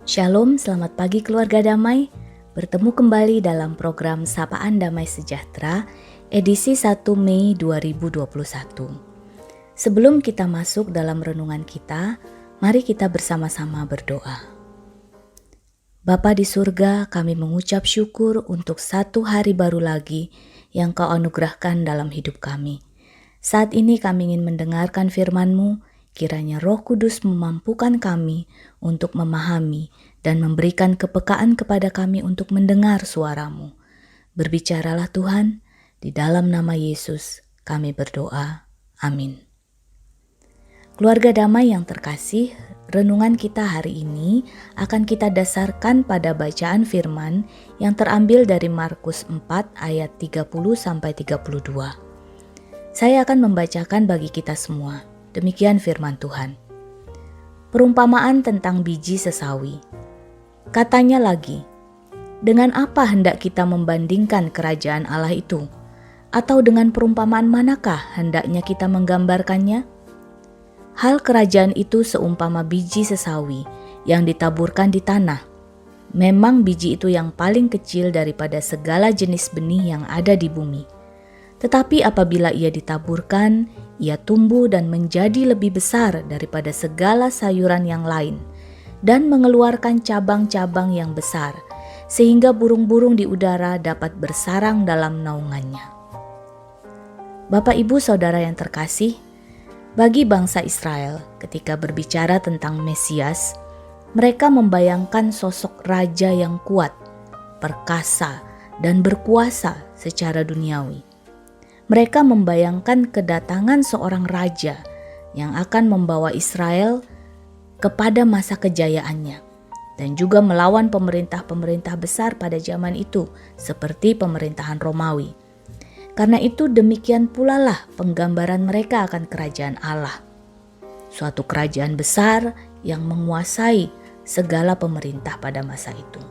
Shalom, selamat pagi keluarga damai. Bertemu kembali dalam program Sapaan Damai Sejahtera, edisi 1 Mei 2021. Sebelum kita masuk dalam renungan kita, mari kita bersama-sama berdoa. Bapa di surga, kami mengucap syukur untuk satu hari baru lagi yang Kau anugerahkan dalam hidup kami. Saat ini kami ingin mendengarkan firman-Mu. Kiranya Roh Kudus memampukan kami untuk memahami dan memberikan kepekaan kepada kami untuk mendengar suara-Mu. Berbicaralah Tuhan, di dalam nama Yesus kami berdoa. Amin. Keluarga damai yang terkasih, renungan kita hari ini akan kita dasarkan pada bacaan firman yang terambil dari Markus 4 ayat 30-32. Saya akan membacakan bagi kita semua. Demikian firman Tuhan. Perumpamaan tentang biji sesawi. Katanya lagi, dengan apa hendak kita membandingkan kerajaan Allah itu? Atau dengan perumpamaan manakah hendaknya kita menggambarkannya? Hal kerajaan itu seumpama biji sesawi yang ditaburkan di tanah. Memang biji itu yang paling kecil daripada segala jenis benih yang ada di bumi. Tetapi apabila ia ditaburkan, ia tumbuh dan menjadi lebih besar daripada segala sayuran yang lain dan mengeluarkan cabang-cabang yang besar, sehingga burung-burung di udara dapat bersarang dalam naungannya. Bapak, Ibu, Saudara yang terkasih, bagi bangsa Israel ketika berbicara tentang Mesias, mereka membayangkan sosok raja yang kuat, perkasa, dan berkuasa secara duniawi. Mereka membayangkan kedatangan seorang raja yang akan membawa Israel kepada masa kejayaannya dan juga melawan pemerintah-pemerintah besar pada zaman itu seperti pemerintahan Romawi. Karena itu demikian pula lah penggambaran mereka akan kerajaan Allah. Suatu kerajaan besar yang menguasai segala pemerintah pada masa itu.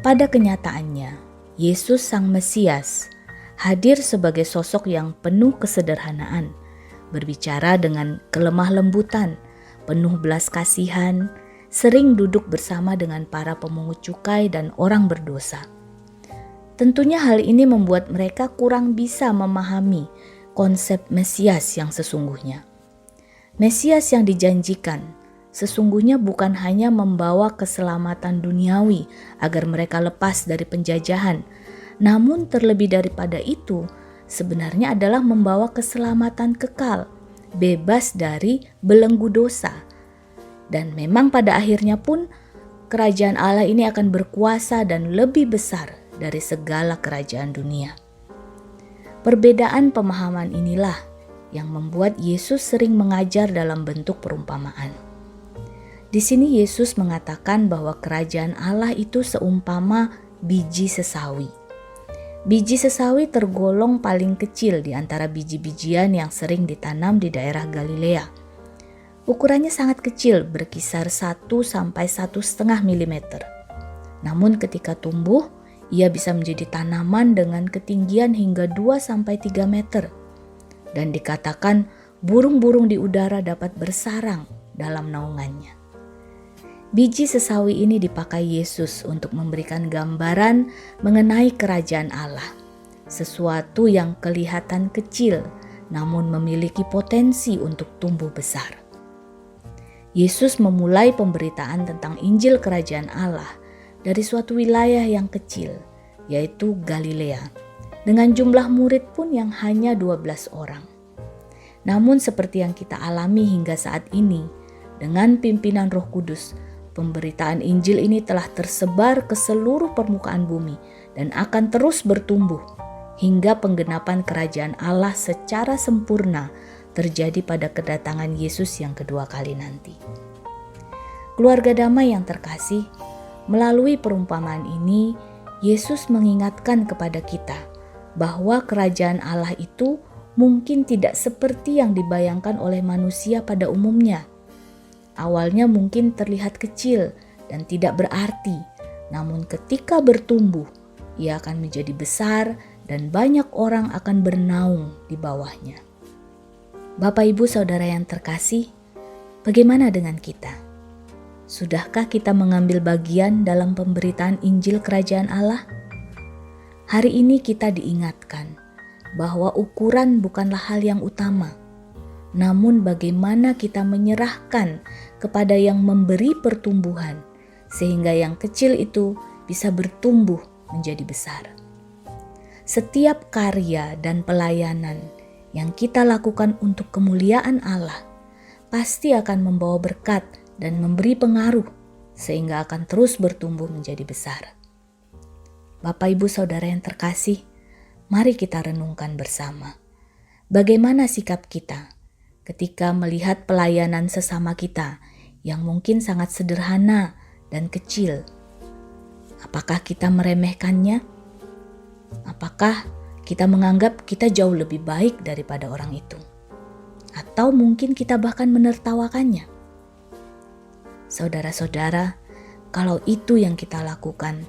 Pada kenyataannya, Yesus Sang Mesias hadir sebagai sosok yang penuh kesederhanaan, berbicara dengan kelemah lembutan, penuh belas kasihan, sering duduk bersama dengan para pemungut cukai dan orang berdosa. Tentunya hal ini membuat mereka kurang bisa memahami konsep Mesias yang sesungguhnya. Mesias yang dijanjikan sesungguhnya bukan hanya membawa keselamatan duniawi agar mereka lepas dari penjajahan, namun terlebih daripada itu, sebenarnya adalah membawa keselamatan kekal, bebas dari belenggu dosa. Dan memang pada akhirnya pun, kerajaan Allah ini akan berkuasa dan lebih besar dari segala kerajaan dunia. Perbedaan pemahaman inilah yang membuat Yesus sering mengajar dalam bentuk perumpamaan. Di sini Yesus mengatakan bahwa kerajaan Allah itu seumpama biji sesawi. Biji sesawi tergolong paling kecil di antara biji-bijian yang sering ditanam di daerah Galilea. Ukurannya sangat kecil, berkisar 1-1,5 mm. Namun ketika tumbuh, ia bisa menjadi tanaman dengan ketinggian hingga 2-3 meter. Dan dikatakan burung-burung di udara dapat bersarang dalam naungannya. Biji sesawi ini dipakai Yesus untuk memberikan gambaran mengenai kerajaan Allah, sesuatu yang kelihatan kecil namun memiliki potensi untuk tumbuh besar. Yesus memulai pemberitaan tentang Injil Kerajaan Allah dari suatu wilayah yang kecil, yaitu Galilea, dengan jumlah murid pun yang hanya 12 orang. Namun seperti yang kita alami hingga saat ini, dengan pimpinan Roh Kudus, pemberitaan Injil ini telah tersebar ke seluruh permukaan bumi dan akan terus bertumbuh hingga penggenapan kerajaan Allah secara sempurna terjadi pada kedatangan Yesus yang kedua kali nanti. Keluarga damai yang terkasih, melalui perumpamaan ini, Yesus mengingatkan kepada kita bahwa kerajaan Allah itu mungkin tidak seperti yang dibayangkan oleh manusia pada umumnya. Awalnya mungkin terlihat kecil dan tidak berarti, namun ketika bertumbuh, ia akan menjadi besar dan banyak orang akan bernaung di bawahnya. Bapak, Ibu, Saudara yang terkasih, bagaimana dengan kita? Sudahkah kita mengambil bagian dalam pemberitaan Injil Kerajaan Allah? Hari ini kita diingatkan bahwa ukuran bukanlah hal yang utama, namun bagaimana kita menyerahkan kepada yang memberi pertumbuhan, sehingga yang kecil itu bisa bertumbuh menjadi besar. Setiap karya dan pelayanan yang kita lakukan untuk kemuliaan Allah pasti akan membawa berkat dan memberi pengaruh sehingga akan terus bertumbuh menjadi besar. Bapak, Ibu, Saudara yang terkasih, mari kita renungkan bersama. Bagaimana sikap kita ketika melihat pelayanan sesama kita yang mungkin sangat sederhana dan kecil? Apakah kita meremehkannya? Apakah kita menganggap kita jauh lebih baik daripada orang itu? Atau mungkin kita bahkan menertawakannya? Saudara-saudara, kalau itu yang kita lakukan,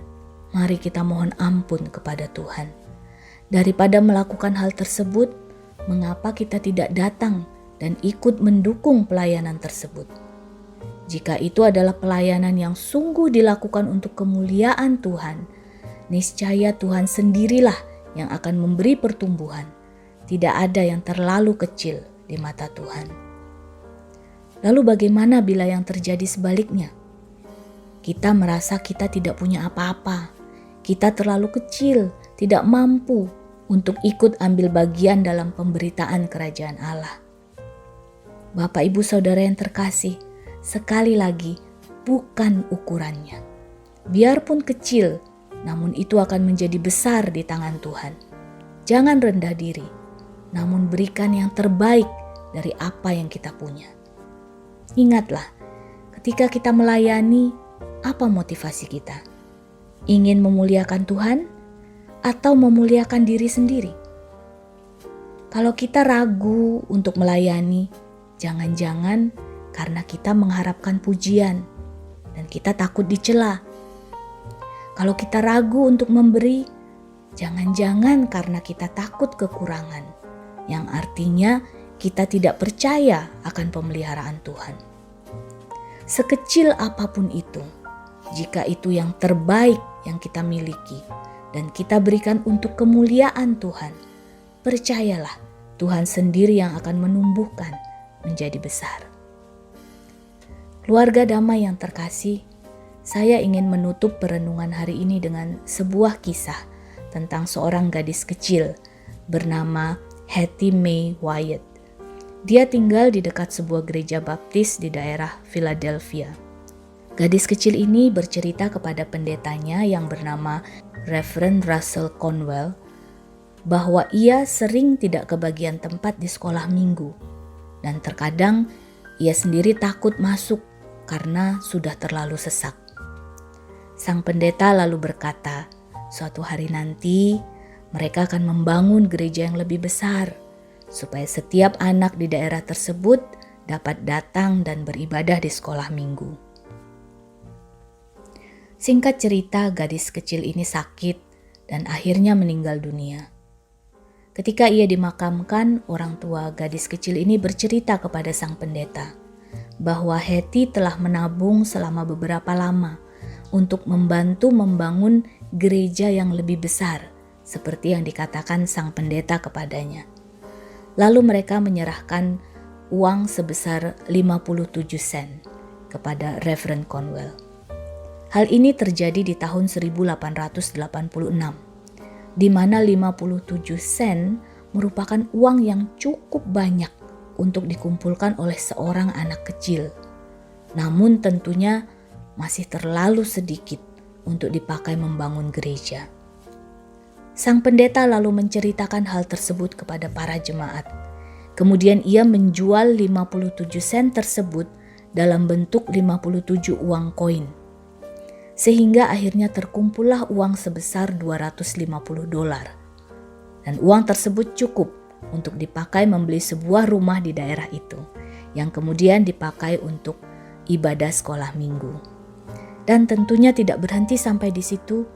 mari kita mohon ampun kepada Tuhan. Daripada melakukan hal tersebut, mengapa kita tidak datang dan ikut mendukung pelayanan tersebut? Jika itu adalah pelayanan yang sungguh dilakukan untuk kemuliaan Tuhan, niscaya Tuhan sendirilah yang akan memberi pertumbuhan. Tidak ada yang terlalu kecil di mata Tuhan. Lalu bagaimana bila yang terjadi sebaliknya? Kita merasa kita tidak punya apa-apa. Kita terlalu kecil, tidak mampu untuk ikut ambil bagian dalam pemberitaan kerajaan Allah. Bapak, Ibu, Saudara yang terkasih, sekali lagi bukan ukurannya. Biarpun kecil, namun itu akan menjadi besar di tangan Tuhan. Jangan rendah diri, namun berikan yang terbaik dari apa yang kita punya. Ingatlah, ketika kita melayani, apa motivasi kita? Ingin memuliakan Tuhan atau memuliakan diri sendiri? Kalau kita ragu untuk melayani, jangan-jangan karena kita mengharapkan pujian dan kita takut dicela. Kalau kita ragu untuk memberi, jangan-jangan karena kita takut kekurangan, yang artinya kita tidak percaya akan pemeliharaan Tuhan. Sekecil apapun itu, jika itu yang terbaik yang kita miliki dan kita berikan untuk kemuliaan Tuhan, percayalah Tuhan sendiri yang akan menumbuhkan menjadi besar. Keluarga damai yang terkasih, saya ingin menutup perenungan hari ini dengan sebuah kisah tentang seorang gadis kecil bernama Hattie Mae Wyatt. Dia tinggal di dekat sebuah gereja baptis di daerah Philadelphia. Gadis kecil ini bercerita kepada pendetanya yang bernama Reverend Russell Conwell bahwa ia sering tidak kebagian tempat di sekolah minggu dan terkadang ia sendiri takut masuk karena sudah terlalu sesak. Sang pendeta lalu berkata, suatu hari nanti mereka akan membangun gereja yang lebih besar supaya setiap anak di daerah tersebut dapat datang dan beribadah di sekolah minggu. Singkat cerita, gadis kecil ini sakit dan akhirnya meninggal dunia. Ketika ia dimakamkan, orang tua gadis kecil ini bercerita kepada sang pendeta bahwa Hattie telah menabung selama beberapa lama untuk membantu membangun gereja yang lebih besar, seperti yang dikatakan sang pendeta kepadanya. Lalu mereka menyerahkan uang sebesar 57 sen kepada Reverend Conwell. Hal ini terjadi di tahun 1886, di mana 57 sen merupakan uang yang cukup banyak untuk dikumpulkan oleh seorang anak kecil. Namun tentunya masih terlalu sedikit untuk dipakai membangun gereja. Sang pendeta lalu menceritakan hal tersebut kepada para jemaat. Kemudian ia menjual 57 sen tersebut dalam bentuk 57 uang koin. Sehingga akhirnya terkumpullah uang sebesar $250. Dan uang tersebut cukup untuk dipakai membeli sebuah rumah di daerah itu, yang kemudian dipakai untuk ibadah sekolah minggu. Dan tentunya tidak berhenti sampai di situ.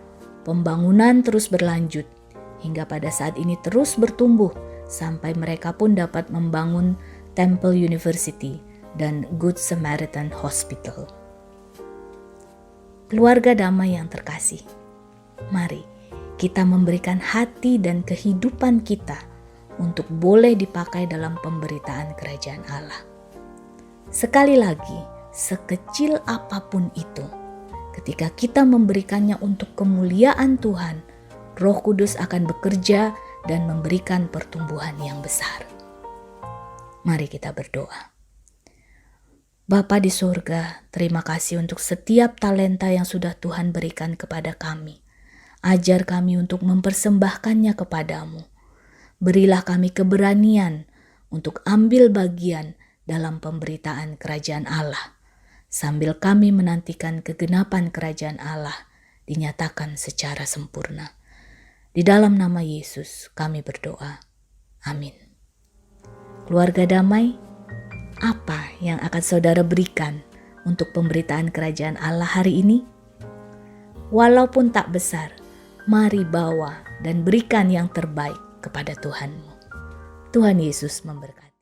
Pembangunan terus berlanjut hingga pada saat ini terus bertumbuh sampai mereka pun dapat membangun Temple University dan Good Samaritan Hospital. Keluarga damai yang terkasih, mari kita memberikan hati dan kehidupan kita untuk boleh dipakai dalam pemberitaan kerajaan Allah. Sekali lagi, sekecil apapun itu, ketika kita memberikannya untuk kemuliaan Tuhan, Roh Kudus akan bekerja dan memberikan pertumbuhan yang besar. Mari kita berdoa. Bapa di surga, terima kasih untuk setiap talenta yang sudah Tuhan berikan kepada kami. Ajar kami untuk mempersembahkannya kepadamu. Berilah kami keberanian untuk ambil bagian dalam pemberitaan kerajaan Allah, sambil kami menantikan kegenapan kerajaan Allah dinyatakan secara sempurna. Di dalam nama Yesus kami berdoa. Amin. Keluarga damai, apa yang akan saudara berikan untuk pemberitaan kerajaan Allah hari ini? Walaupun tak besar, mari bawa dan berikan yang terbaik kepada Tuhanmu. Tuhan Yesus memberkati.